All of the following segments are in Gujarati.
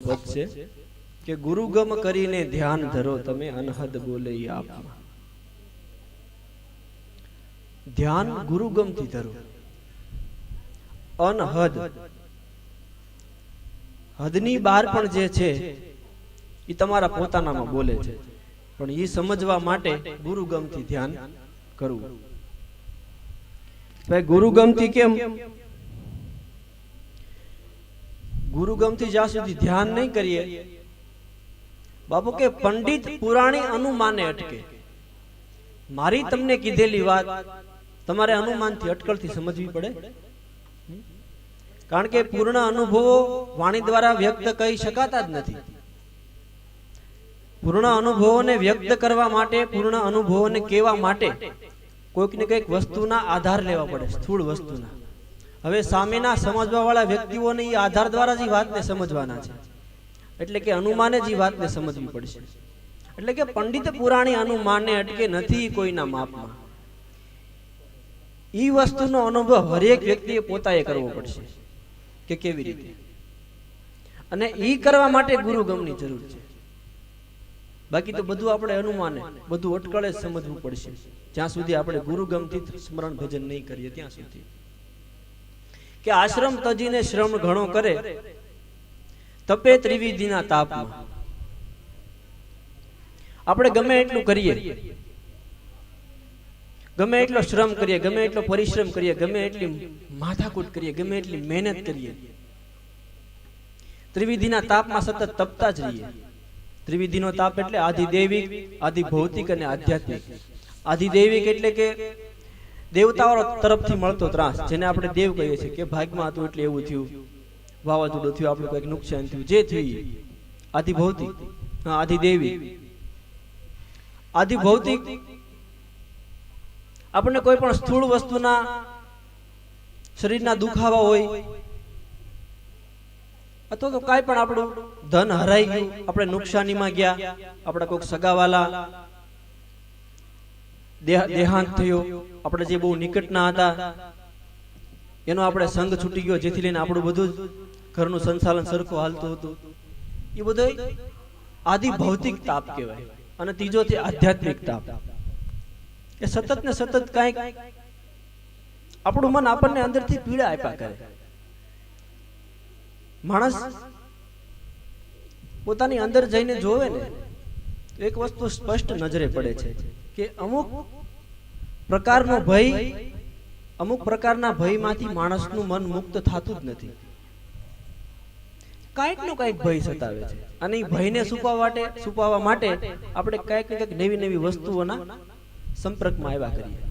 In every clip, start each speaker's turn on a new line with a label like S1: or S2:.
S1: વધશે કે ગુરુગમ કરીને ધ્યાન ધરો તમે અનહદ બોલે આપમાં. ધ્યાન ગુરુગમ થી ધરો. અનહદ હદની બહાર પણ જે છે એ તમારા પોતાનામાં બોલે છે, પણ એ સમજવા માટે ગુરુગમ થી ધ્યાન કરવું. ભાઈ ગુરુગમ થી કેમ? ગુરુગમથી જ્યાં સુધી ધ્યાન નહીં કરીએ બાપુ કે પંડિત પુરાણી અનુમાને અટકે. મારી તમને કીધેલી વાત તમારે અનુમાનથી અટકળથી સમજવી પડે, કારણ કે પૂર્ણ અનુભવો વાણી દ્વારા વ્યક્ત કરી શકાતા જ નથી. પૂર્ણ અનુભવોને વ્યક્ત કરવા માટે, પૂર્ણ અનુભવોને કહેવા માટે કોઈક ને કઈક વસ્તુના આધાર લેવા પડે, સ્થૂળ વસ્તુના. હવે સામેના સમજવા વાળા વ્યક્તિઓને એ આધાર દ્વારા જ વાતને સમજવાના છે, એટલે કે અનુમાને જ વાતને સમજવી પડશે. એટલે કે પંડિત પુરાણી અનુમાને અટકે નથી કોઈના માપમાં. ઈ વસ્તુનો અનુભવ હરેક વ્યક્તિએ પોતાએ કરવો પડશે કે કેવી રીતે, અને ઈ કરવા માટે ગુરુગમની જરૂર છે. બાકી તો બધું આપણે અનુમાને, બધું અટકળે જ સમજવું પડશે, જ્યાં સુધી આપણે ગુરુગમથી સ્મરણ ભજન નહીં કરીએ ત્યાં સુધી. કે આશ્રમ તજીને શ્રમ ઘણો કરે તપે ત્રિવિધિના તાપમાં. આપણે ગમે એટલું કરીએ, ગમે એટલો શ્રમ કરીએ, ગમે એટલો પરિશ્રમ કરીએ, ગમે એટલી માથાકૂટ કરીએ, ગમે એટલી મહેનત કરીએ, ત્રિવિધિના તાપમાં સતત તપતા જ રહીએ. ત્રિવિધિનો તાપ એટલે આધિદૈવિક, આધિભૌતિક અને આધ્યાત્મિક. આધિદૈવિક એટલે કે દેવતાઓ તરફથી મળતો ત્રાસ, જેને આપણે દેવ કહીએ છીએ, કે ભાગમાં હતું એટલે એવું થયું, વાવાઝોડું થયું, આપણું કઈક નુકસાન થયું, જે થયું. આધિભૌતિક, આધિદૈવિક. આધિભૌતિક આપણને કોઈ પણ સ્થૂળ વસ્તુના શરીરના દુખાવા હોય, અથવા તો કાંઈ પણ આપણું ધન હરાઈ ગયું, આપણે નુકસાનીમાં ગયા, આપણા કોઈક સગાવાલા દેહાંત થયો, આપણે જે બહુ નિકટના હતા એનો આપણે સંગ છૂટી ગયો, જેથી લઈને આપણું બધું ઘરનું સંચાલન સરખું હાલતું હતું. એ બધું આદિ ભૌતિક તાપ કહેવાય. અને ત્રીજો છે આધ્યાત્મિક તાપ. એ સતત ને સતત કાંઈક આપણું મન આપણને અંદરથી પીડા આપ્યા કરે. માણસ પોતાની અંદર જઈને જોવે ને, એક વસ્તુ સ્પષ્ટ નજરે પડે છે કે અમુક પ્રકારનો ભય, અમુક પ્રકારના ભયમાંથી માણસનું મન મુક્ત થતું જ નથી. કાંઈક નો કાંઈક ભય સતાવે છે, અને એ ભયને છુપાવવા માટે આપણે કાંઈક ને કાંઈક નવી નવી વસ્તુઓના સંપર્કમાં આવ્યા કરીએ.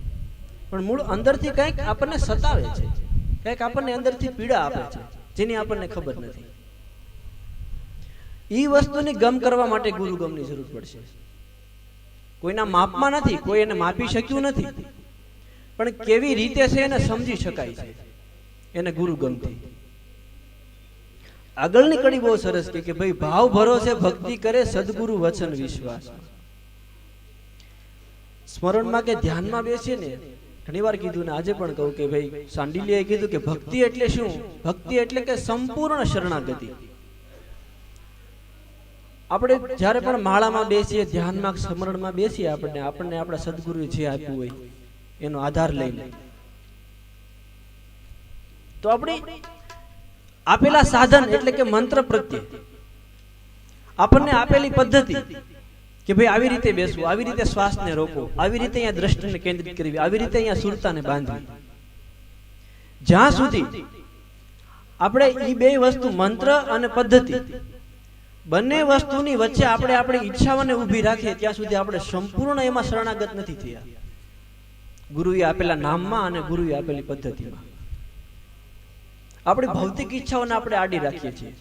S1: પણ મૂળ અંદરથી કાંઈક આપણને સતાવે છે, કાંઈક આપણને અંદરથી પીડા આપે છે, જેની આપણને ખબર નથી. ઈ વસ્તુની ગમ કરવા માટે ગુરુગમની જરૂર પડશે. કોઈના માપમાં નથી, કોઈ એને માપી શક્યું નથી, પણ કેવી રીતે છે એને સમજી શકાય છે એને ગુરુગમથી. આગળની કડી બહુ સરસ કે ભાઈ ભાવ ભરોસે ભક્તિ કરે સદગુરુ વચન વિશ્વાસ. સ્મરણમાં કે ધ્યાનમાં બેસીએ ને, ઘણી વાર કીધું ને આજે પણ કહું કે ભાઈ સાંડિલ્યએ કીધું કે ભક્તિ એટલે શું? ભક્તિ એટલે કે સંપૂર્ણ શરણાગતિ. આપણે જ્યારે પણ માળામાં બેસીએ, ધ્યાનમાં, સ્મરણમાં બેસીએ, આપણને આપણા સદગુરુએ જે આપ્યું હોય એનો આધાર લઈને, તો આપણે આપેલા સાધન એટલે કે મંત્ર પ્રત્યે, આપણને આપેલી પદ્ધતિ કે ભાઈ આવી રીતે બેસવું, આવી રીતે શ્વાસને રોકો, આવી રીતે અહીંયા દ્રષ્ટિને કેન્દ્રિત કરવી, આવી રીતે અહીંયા સુરતાને બાંધવી. જ્યાં સુધી આપણે એ બે વસ્તુ, મંત્ર અને પદ્ધતિ, બંને વસ્તુની વચ્ચે આપણે આપણી ઈચ્છાઓને ઊભી રાખીએ ત્યાં સુધી આપણે સંપૂર્ણ એમાં શરણાગત નથી થયા. ગુરુએ આપેલા નામમાં અને ગુરુએ આપેલી પદ્ધતિમાં આપણી ભૌતિક ઈચ્છાઓને આપણે આડી રાખીએ છીએ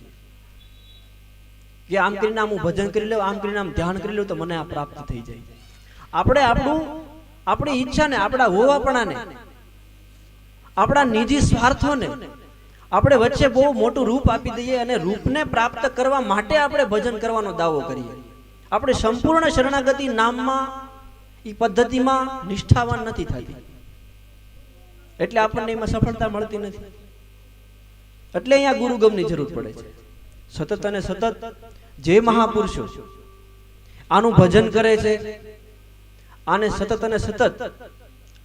S1: કે આમ કરીને આમ હું ભજન કરી લઉં, આમ કરીને આમ ધ્યાન કરી લઉં તો મને આ પ્રાપ્ત થઈ જાય. આપણે આપણી ઈચ્છાને, આપણા હોવાપણાને, આપણા નિજી સ્વાર્થોને આપણે વચ્ચે બહુ મોટું રૂપ આપી દઈએ, અને રૂપને પ્રાપ્ત કરવા માટે આપણે ભજન કરવાનો દાવો કરીએ. આપણે સંપૂર્ણ શરણાગતિ નામમાં, એ પદ્ધતિમાં નિષ્ઠાવાન નથી થતી, એટલે આપણને એમાં સફળતા મળતી નથી. એટલે અહીંયા ગુરુગમની જરૂર પડે છે. સતત અને સતત જે મહાપુરુષો આનું ભજન કરે છે, આને સતત અને સતત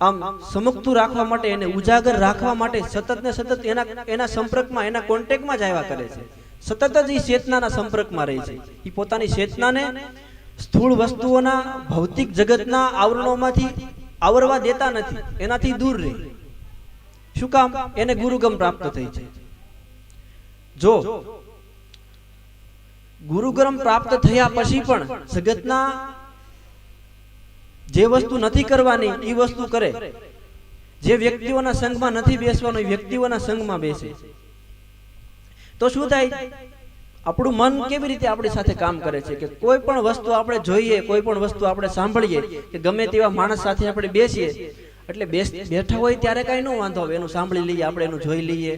S1: આમ સમકતું રાખવા માટે, એને ઉજાગર રાખવા માટે સતત ને સતત એના સંપર્કમાં, એના કોન્ટેક્ટમાં જ આવ્યા કરે છે. સતત જ એ ચેતનાના સંપર્કમાં રહે છે. એ પોતાની ચેતનાને સ્થૂળ વસ્તુઓના ભૌતિક જગતના આવરણોમાંથી આવરવા દેતા નથી, એનાથી દૂર રહે. શું કામ? એને ગુરુગમ પ્રાપ્ત થઈ છે. જો ગુરુગમ પ્રાપ્ત થયા પછી પણ જગતના જે વસ્તુ નથી કરવાની એ વસ્તુ કરે, જે વ્યક્તિઓના સંગમાં નથી બેસવાનું એ વ્યક્તિઓના સંગમાં બેસે, તો શું થાય? આપણું મન કેવી રીતે આપણી સાથે કામ કરે છે કે કોઈ પણ વસ્તુ આપણે જોઈએ, કોઈ પણ વસ્તુ આપણે સાંભળીએ, કે ગમે તેવા માણસ સાથે આપણે બેસીએ, એટલે બેઠા હોય ત્યારે કઈ ન વાંધો આવે, એનું સાંભળી લઈએ, આપણે એનું જોઈ લઈએ,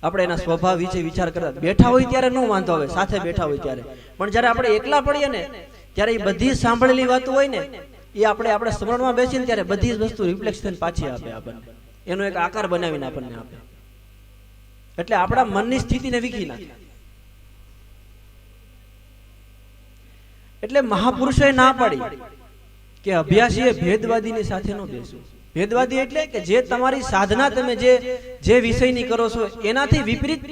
S1: આપણે એના સ્વભાવ વિશે વિચાર કરતા. બેઠા હોય ત્યારે ન વાંધો આવે, સાથે બેઠા હોય ત્યારે. પણ જ્યારે આપણે એકલા પડીએ ને ત્યારે એ બધી સાંભળેલી વાતો હોય ને એ આપણે સ્મરણમાં બેસીને ત્યારે બધી જ વસ્તુ રિફ્લેક્સ થઈને પાછી આપે આપણને, એનો એક આકાર બનાવીને આપણને આપે. એટલે આપણા મનની સ્થિતિને વીખી નાખે. એટલે મહાપુરુષોએ ના પાડી કે અભ્યાસીએ ભેદવાદીની સાથે ન બેસવું. ભેદવાદી એટલે કે જે તમારી સાધના તમે જે વિષયની કરો છો એનાથી વિપરીત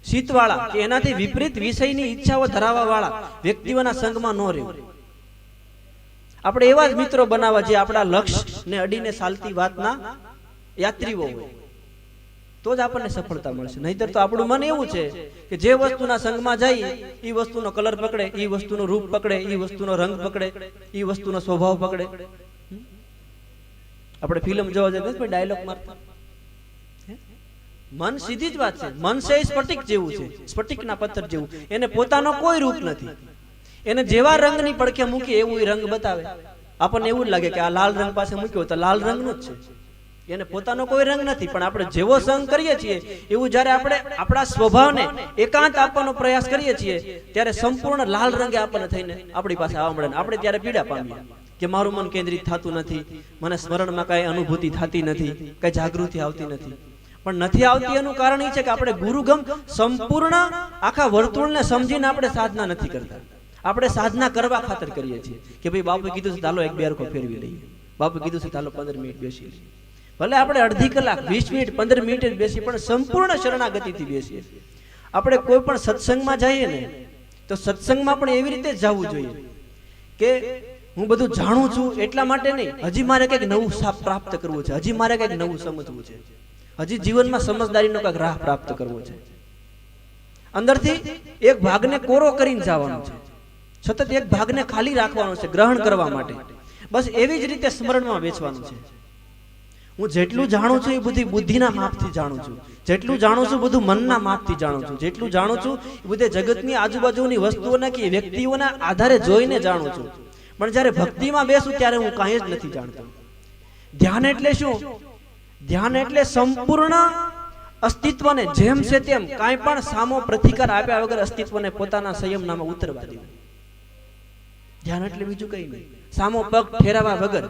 S1: શીતવાળા કે એનાથી વિપરીત વિષયની ઈચ્છાઓ ધરાવવા વાળા વ્યક્તિઓના સંગમાં ન રહેવું. આપણે એવા જ મિત્રો બનાવવા જે આપણા લક્ષ્યને અડીને ચાલતી વાતના યાત્રીઓ હોય, તો જ આપણને સફળતા મળશે. નહીતર તો આપણું મન એવું છે કે જે વસ્તુના સંગમાં જાય એ વસ્તુનો કલર પકડે, એ વસ્તુનો રૂપ પકડે, એ વસ્તુનો રંગ પકડે, એ વસ્તુનો સ્વભાવ પકડે. આપણે ફિલ્મ જોવા જઈએ તો ડાયલોગ મારતા. મન સીધી જ વાત છે. મન છે એ સ્ફટિક જેવું છે, સ્ફટિકના પથ્થર જેવું. એને પોતાનો કોઈ રૂપ નથી. એને જેવા રંગની પડખે મૂકી એવું રંગ બતાવે. આપણને એવું જ લાગે કે આ લાલ રંગ પાસે મૂક્યો તો લાલ રંગનો જ છે. એને પોતાનો કોઈ રંગ નથી. પણ આપણે જેવો સંગ કરીએ છીએ એવું જ્યારે આપણે આપણા સ્વભાવને એકાંત આપવાનો પ્રયાસ કરીએ છીએ ત્યારે સંપૂર્ણ લાલ રંગે આપણને થઈને આપણી પાસે આવવા મળે. આપણે ત્યારે પીડા પામીએ કે મારું મન કેન્દ્રિત થતું નથી, મને સ્મરણમાં કઈ અનુભૂતિ થતી નથી, કઈ જાગૃતિ આવતી નથી. પણ નથી આવતી એનું કારણ એ છે કે આપણે ગુરુગમ સંપૂર્ણ આખા વર્તુળને સમજીને આપણે સાધના નથી કરતા. આપણે સાધના કરવા ખાતર કરીએ છીએ કે ભાઈ બાપુ કીધું છે ચાલો એક બેરકો ફેરવી લઈએ, બાપુ કીધું છે ચાલો 15 મિનિટ બેસી લઈએ. ભલે આપણે અડધી કલાક, 20 મિનિટ, 15 મિનિટ જ બેસી, પણ સંપૂર્ણ શરણાગતિથી બેસીએ. આપણે કોઈ પણ સત્સંગમાં જઈએ ને તો સત્સંગમાં પણ એવી રીતે જવું જોઈએ કે હું બધું જાણું છું એટલા માટે નહીં, હજી મારે કંઈક નવું પ્રાપ્ત કરવું છે, હજી મારે કંઈક નવું સમજવું છે, હજી જીવનમાં સમજદારીનો કંઈક રાહ પ્રાપ્ત કરવો છે. અંદરથી એક ભાગને કોરો કરીને જવાનું છે, સતત એક ભાગને ખાલી રાખવાનો છે ગ્રહણ કરવા માટે. બસ એવી જ રીતે સ્મરણમાં બેસવાનું છે. હું જેટલું જાણું છું એ બધી બુદ્ધિના માપથી જાણું છું, જેટલું જાણું છું બધું મનના માપથી જાણું છું, જેટલું જાણું છું એ બધે જગતની આજુબાજુની વસ્તુઓના કે વ્યક્તિઓના આધારે જોઈને જાણું છું. પણ જ્યારે ભક્તિમાં બેસું ત્યારે હું કાંઈ જ નથી જાણતો. ધ્યાન એટલે શું? ધ્યાન એટલે સંપૂર્ણ અસ્તિત્વને જેમ છે તેમ કાંઈ પણ સામો પ્રતિકાર આપ્યા વગર અસ્તિત્વને પોતાના સંયમનામાં ઉતરવા દેવું. ધ્યાન એટલે બીજું કંઈ નહીં. સામો પગ ફેરવા વગર,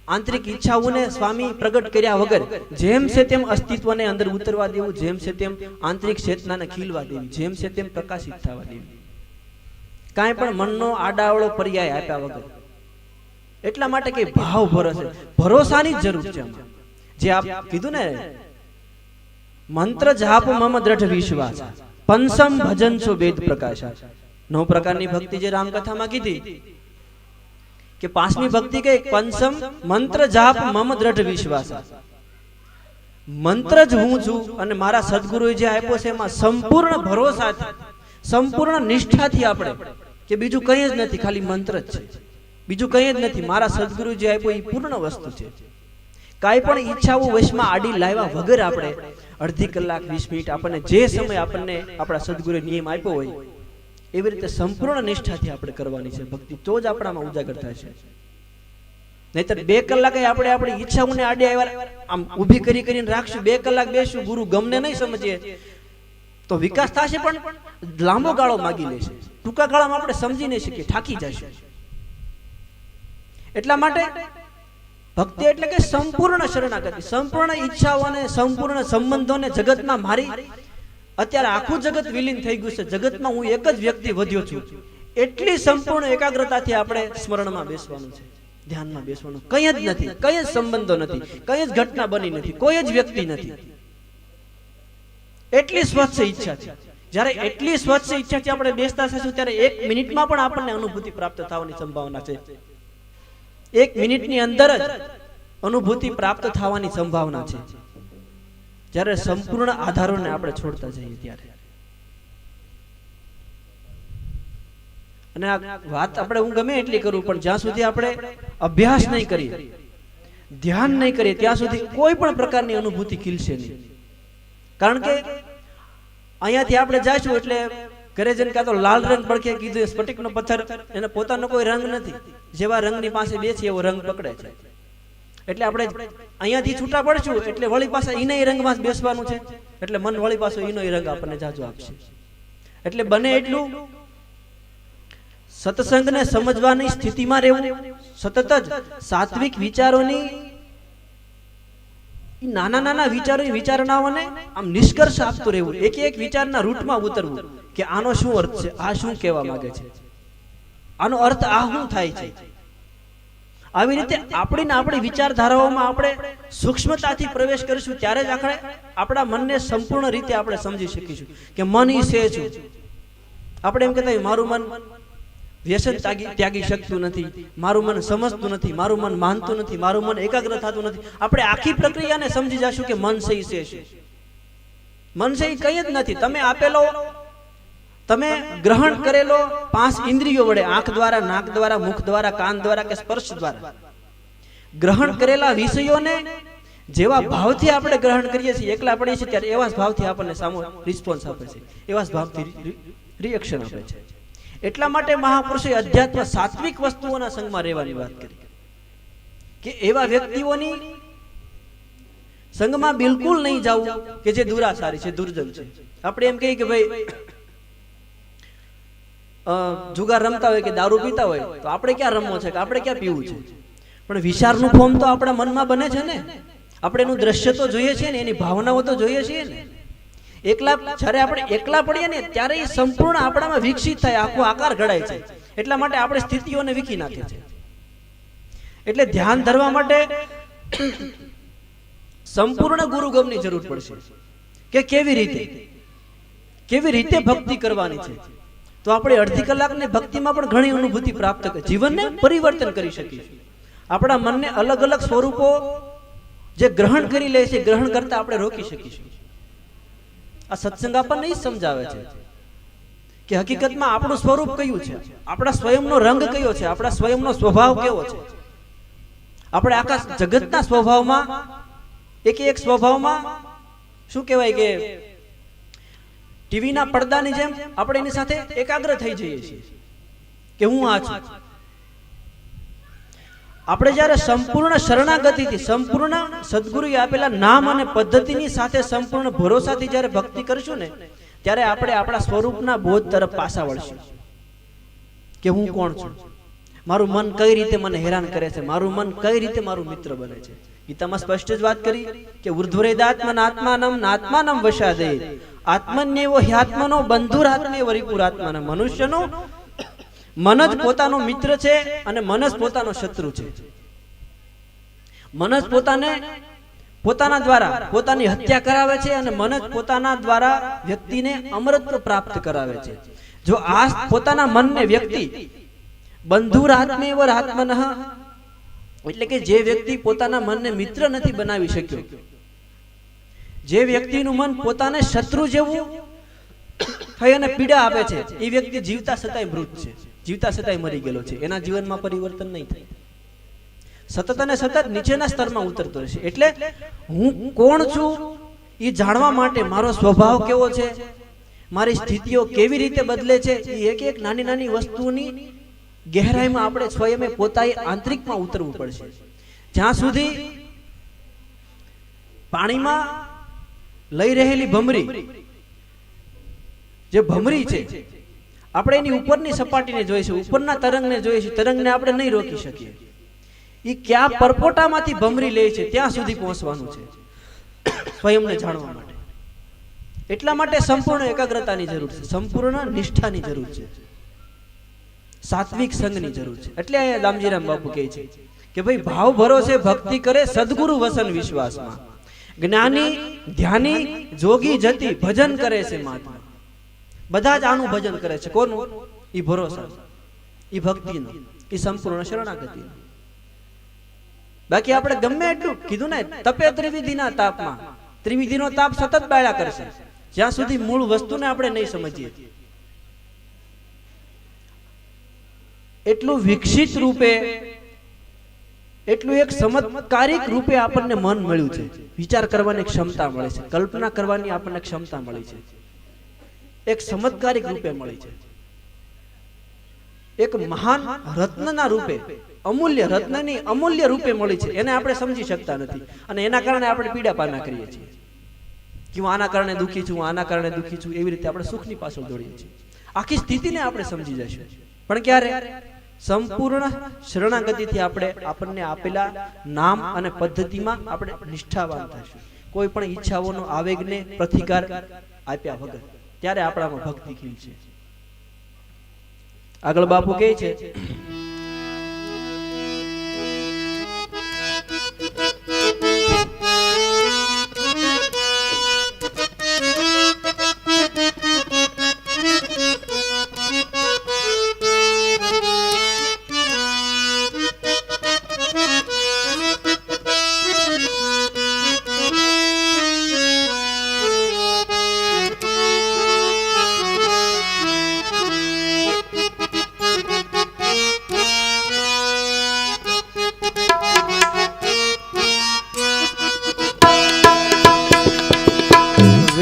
S1: આંતરિક ઈચ્છાઓને સ્વામી પ્રગટ કર્યા વગર જેમ છે તેમ અસ્તિત્વને અંદર ઉતરવા દેવું, જેમ છે તેમ આંતરિક ચેતનાને ખીલવા દેવી, જેમ છે તેમ પ્રકાશિત થવા દેવી, કાંઈ પણ મનનો આડાવળો પર્યાય આપ્યા વગર. એટલા માટે કે ભાવ ભરોસે, ભરોસાની જ જરૂર છે. જે આપ કીધું ને, મંત્ર જાપ મમ દ્રઢ વિશ્વાસ, પંચમ ભજન છો વેદ પ્રકાશા. 9 પ્રકારની ભક્તિ જે રામકથામાં કીધી કે 5મી ભક્તિ કે પંચમ મંત્ર જાપ મમ દ્રઢ વિશ્વાસ. મંત્ર જ હું છું અને મારા સદગુરુએ જે આપ્યો છે એમાં સંપૂર્ણ ભરોસાથી, સંપૂર્ણ નિષ્ઠાથી આપણે કે બીજું કંઈ જ નથી, ખાલી મંત્ર જ છે, બીજું કંઈ જ નથી. મારા સદગુરુ જે આપ્યો એ પૂર્ણ વસ્તુ છે. કાંઈ પણ ઈચ્છાઓ વશમાં આડી લાવ્યા વગર આપણે અડધી કલાક, 20 મિનિટ, આપણને જે સમય આપણને આપણા સદગુરુએ નિયમ આપ્યો હોય એવી રીતે સંપૂર્ણ નિષ્ઠાથી આપણે કરવાની છે ભક્તિ. તો જ આપણામાં ઉજાગર થાય છે. નહીતર 2 કલાકે આપણે આપણી ઈચ્છાઓને આડે આવ્યા આમ ઊભી કરીને રાખશું, 2 કલાક બેસશું, ગુરુ ગમને નહીં સમજીએ તો વિકાસ થશે પણ લાંબો ગાળો માગી લેશે. ટૂંકા ગાળામાં આપણે સમજી નહીં શકીએ, થાકી જશે. એટલા માટે ભક્તિ એટલે કે સંપૂર્ણ શરણાગતિ, સંપૂર્ણ ઈચ્છાઓ અને સંપૂર્ણ સંબંધોને જગતમાં મારી અત્યારે આખું જગત વિલીન થઈ ગયું છે, જગતમાં હું એક જ વ્યક્તિ વધ્યો છું, એટલી સંપૂર્ણ એકાગ્રતાથી આપણે સ્મરણમાં બેસવાનું છે, ધ્યાનમાં બેસવાનું. કંઈ જ નથી, કંઈ જ સંબંધો નથી, કંઈ જ ઘટના બની નથી, કોઈ જ વ્યક્તિ નથી. એટલી સ્વચ્છ ઈચ્છા છે. જ્યારે એટલી સ્વચ્છ ઈચ્છાથી આપણે બેસતા થઈશું ત્યારે 1 મિનિટમાં પણ આપણને અનુભૂતિ પ્રાપ્ત થવાની સંભાવના છે. 1 મિનિટની અંદર જ અનુભૂતિ પ્રાપ્ત થવાની સંભાવના છે, જ્યારે સંપૂર્ણ આધારોને આપણે છોડતા જઈએ ત્યારે. અને આ વાત આપણે હું ગમે એટલી કરું, પણ જ્યાં સુધી આપણે અભ્યાસ નહીં કરીએ, ધ્યાન નહીં કરીએ, ત્યાં સુધી કોઈ પણ પ્રકારની અનુભૂતિ ખીલશે નહીં. કારણ કે અહીંયાથી આપણે જઈશું એટલે ઘરે જઈને કાં તો લાલ રંગ પડખે કીધું, સ્ફટિકનો પથ્થર, એને પોતાનો કોઈ રંગ નથી, જેવા રંગની પાસે બેસી એવો રંગ પકડે છે. એટલે આપણે અહીંયાથી છૂટા પડશું એટલે વળી પાછા ઈનાય રંગમાં બેસવાનું છે, એટલે મન વળી પાછો ઈનો રંગ આપણને જાજો આપશે. એટલે બને એટલું સત્સંગને સમજવાની સ્થિતિમાં રહેવું, સતત જ સાત્વિક વિચારોની, નાના નાના વિચારણાઓને આમ નિષ્કર્ષ આપતું રહેવું, એક એક વિચારના રૂટમાં ઉતરવું કે આનો શું અર્થ છે, આ શું કહેવા માંગે છે, આનો અર્થ આ શું થાય છે. આવી રીતે આપણી વિચારધારાઓમાં આપણે સૂક્ષ્મતાથી પ્રવેશ કરીશું ત્યારે જ આપણા મનને સંપૂર્ણ રીતે આપણે સમજી શકીશું કે મન ઈ છે શું. આપણે એમ કહેતા મારું મન વ્યસન ત્યાગી શકતું નથી, મારું મન સમજતું નથી, મારું મન માનતું નથી, મારું મન એકાગ્ર થતું નથી. આપણે આખી પ્રક્રિયાને સમજી જશું કે મન છે ઈ છે. મન છે ઈ કંઈ જ નથી. તમે ગ્રહણ કરેલો 5 ઇન્દ્રિયો વડે, આંખ દ્વારા, નાક દ્વારા, મુખ દ્વારા, કાન દ્વારા કે સ્પર્શ દ્વારા ગ્રહણ કરેલા વિષયોને જેવા ભાવથી આપણે ગ્રહણ કરીએ છીએ, એકલા પડીએ છીએ ત્યારે એવા જ ભાવથી આપણને સામો રિસ્પોન્સ આપે છે, એવા જ ભાવથી રિએક્શન આપે છે. એટલા માટે મહાપુરુષોએ અધ્યાત્મ સાત્વિક વસ્તુઓના સંગમાં રહેવાની વાત કરી કે એવા વ્યક્તિઓની સંગમાં બિલકુલ નહીં જવું કે જે દુરાસારી છે, દુર્જન છે. આપણે એમ કહીએ કે ભાઈ જુગાર રમતા હોય કે દારૂ પીતા હોય તો આપણે ક્યાં રમવો છે કે આપણે ક્યાં પીવું છે, પણ વિચારનું ફોર્મ તો આપણા મનમાં બને છે ને. આપણે એનું દ્રશ્ય તો જોઈએ છીએ ને, એની ભાવનાઓ તો જોઈએ છીએ ને. જ્યારે આપણે એકલા પડીએ ને ત્યારે એ સંપૂર્ણ આપણામાં વિકસિત થાય, આખો આકાર ઘડાય છે. એટલા માટે આપણે સ્થિતિઓને વીખી નાખે છે. એટલે ધ્યાન ધરવા માટે સંપૂર્ણ ગુરુગમની જરૂર પડશે કે કેવી રીતે ભક્તિ કરવાની છે. તો આપણે અડધી કલાકની ભક્તિમાં પણ ઘણી અનુભૂતિ પ્રાપ્ત કરી, જીવનને પરિવર્તન કરી શકીશું. આપણા મનને અલગ અલગ સ્વરૂપો જે ગ્રહણ કરી લે છે, ગ્રહણ કરતા આપણે રોકી શકીશું. આ સત્સંગ આપણને એ સમજાવે છે કે હકીકતમાં આપણું સ્વરૂપ કયું છે, આપણા સ્વયંનો રંગ કયો છે, આપણા સ્વયંનો સ્વભાવ કેવો છે. આપણે આખા જગતના સ્વભાવમાં એક સ્વભાવમાં શું કહેવાય કે ટીવીના પડદાની જેમ આપણે એની સાથે એકાગ્ર થઈ જઈએ છીએ કે હું આ છું. આપણે જ્યારે સંપૂર્ણ શરણાગતિથી, સંપૂર્ણ સદગુરુએ આપેલા નામ અને પદ્ધતિની સાથે સંપૂર્ણ ભરોસાથી જ્યારે ભક્તિ કરશું ને ત્યારે આપણે આપણા સ્વરૂપના બોધ તરફ પાછા વળશું કે હું કોણ છું, મારું મન કઈ રીતે મને હેરાન કરે છે, મારું મન કઈ રીતે મારું મિત્ર બને છે. ગીતામાં સ્પષ્ટ જ વાત કરી કે ઉર્ધ્વરેદાત્મન આત્માનમ નાત્માનમ વશાદે આત્મન્યેવો હ્યાત્મનો બંધુરાત્મેવ રિપુરાત્મન. મનુષ્યનો મન જ પોતાનો મિત્ર છે અને મન જ પોતાનો શત્રુ છે. મન જ પોતાના દ્વારા પોતાની હત્યા કરાવે છે અને મન જ પોતાના દ્વારા વ્યક્તિને અમરત્વ પ્રાપ્ત કરાવે છે. જો આ પોતાના મનને વ્યક્તિ બંધુરાત્મેવ આત્મનઃ એટલે કે જે વ્યક્તિ પોતાના મનને મિત્ર નથી બનાવી શક્યો, જે વ્યક્તિનું મન પોતાને શત્રુ જેવું થઈ અને પીડા આપે છે, એ વ્યક્તિ જીવતા છતાંય મૃત છે, જીવતા છતાંય મરી ગયેલો છે. એના જીવનમાં પરિવર્તન નહીં થાય, સતત અને સતત નીચેના સ્તરમાં ઉતરતો રહેશે. એટલે હું કોણ છું એ જાણવા માટે મારો સ્વભાવ કેવો છે, મારી સ્થિતિઓ કેવી રીતે બદલે છે, એ એક નાની નાની વસ્તુની ગહેરાઈમાં આપણે સ્વયં પોતાએ આંતરિકમાં ઉતરવું પડશે. જ્યાં સુધી પાણીમાં લઈ રહેલી ભમરી, જે ભમરી છે, આપણે એની ઉપરની સપાટીને જોઈશું, ઉપરના તરંગને જોઈશું, તરંગને આપણે નહીં રોકી શકીએ. એ ક્યાં પરપોટામાંથી ભમરી લે છે ત્યાં સુધી પહોંચવાનું છે સ્વયંને જાણવા માટે. એટલા માટે સંપૂર્ણ એકાગ્રતાની જરૂર છે, સંપૂર્ણ નિષ્ઠાની જરૂર છે, સાત્વિક સંગની જરૂર છે. એટલે અહીંયા દામજીરામ બાપુ કહે છે કે ભાઈ ભાવ ભરોસે ભક્તિ કરે સદગુરુ વસન વિશ્વાસમાં, જ્ઞાની ધ્યાની જોગી જતી ભજન કરે છે મહાત્મા. બધા જ આનું ભજન કરે છે. કોનું? ઈ ભરોસા, ઈ ભક્તિનો, ઈ સંપૂર્ણ શરણાગતિ. બાકી આપણે ગમે એટલું કીધું ને, તપે ત્રિવિધિના તાપમાં, ત્રિવિધિનો તાપ સતત બાળ્યા કરશે જ્યાં સુધી મૂળ વસ્તુને આપણે નહીં સમજીએ. એટલું વિકસિત રૂપે, એટલું એક ચમત્કારિક રૂપે આપણને મન મળ્યું છે, વિચાર કરવાની ક્ષમતા મળે છે, કલ્પના કરવાની આપણને ક્ષમતા મળી છે, એક ચમત્કારિક રૂપે મળી છે, એક મહાન રત્નના રૂપે, અમૂલ્ય રત્નની અમૂલ્ય રૂપે મળી છે. એને આપણે સમજી શકતા નથી અને એના કારણે આપણે પીડા પાના કરીએ છીએ કે હું આના કારણે દુઃખી છું, આના કારણે દુઃખી છું. એવી રીતે આપણે સુખની પાછળ દોડીએ છીએ. આખી સ્થિતિને આપણે સમજી જશું, પણ ક્યારે? સંપૂર્ણ શરણાગતિથી આપણને આપેલા નામ અને પદ્ધતિમાં આપણે નિષ્ઠાવાન થશું. કોઈ પણ ઈચ્છાઓનો આવેગને પ્રતિકાર આપ્યા વગર, ત્યારે આપણામાં ભક્તિ ખીલશે. આગળ બાપુ કહે છે,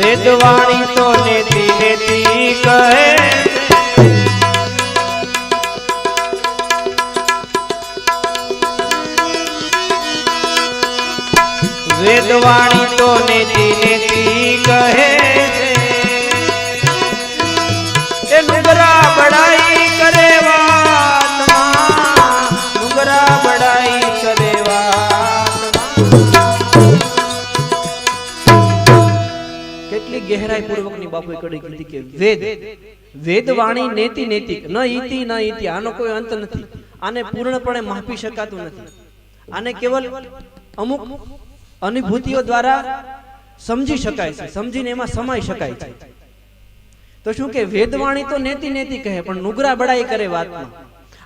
S2: વેદવાણી તો નેતિ નેતિ કહે, વેદવાણી તો નેતિ નેતિ કહે, એ નુગરા બડાઈ કરે વાતમાં, નુગરા બડાઈ કરે
S1: ગહેરાઈ પૂર્વકની બાપુએ કડી કીધી કે વેદવાણી નેતિ નૈતિક, ન ઈતિ ન ઈતિ, આનો કોઈ અંત નથી, આને પૂર્ણપણે માપી શકાતું નથી, આને કેવલ અમુક અનુભૂતિઓ દ્વારા સમજી શકાય છે, સમજીને એમાં સમાઈ શકાય છે. તો શું કે વેદવાણી તો નેતિ નેતિ કહે, પણ નુગરા બડાઈ કરે વાતમાં.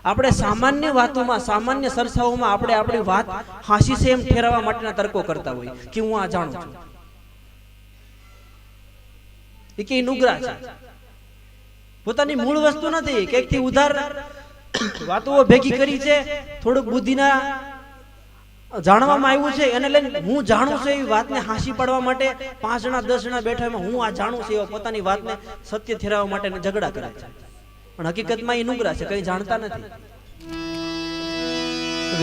S1: આપણે સામાન્ય વાતોમાં, સામાન્ય સરસાઓમાં આપણે આપણી વાત હાસી છે એમ ઠેરવવા માટેના તર્કો કરતા હોય કે હું આ જાણું છું, એ કે નુગરા છે, પોતાની મૂળ વસ્તુ નથી, કઈક થી ઉધાર વાતો ભેગી કરી છે, થોડુંક બુદ્ધિના જાણવામાં આવ્યું છે, એને લઈને હું જાણું છું એવી વાતને હાંસી પાડવા માટે 5 જણા 10 જણા બેઠા એમાં હું આ જાણું છું એવા પોતાની વાતને સત્ય ઠેરવવા માટે ઝઘડા કરે છે, પણ હકીકતમાં એ નુગરા છે, કઈ જાણતા નથી.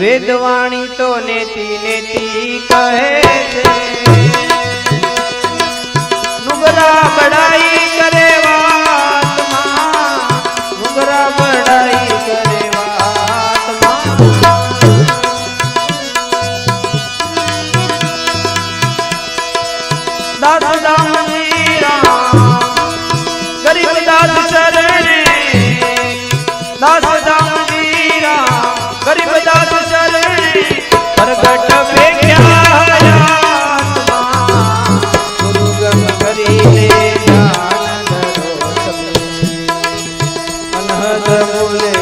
S2: વેદવાણી તો નેતિ નેતિ કહે છે, નુગરા બડાઈ કરે વાતમાં, નુગરા બડાઈ કરે વાતમાં. દાસ દામજી રામ ગરીબ દાસ શરણે, દાસ દામજી રામ ગરીબ દાસ શરણે, પ્રગટ ભેગ્યા કરીને જ્ઞાન ધરો તમે અનહદ બોલે.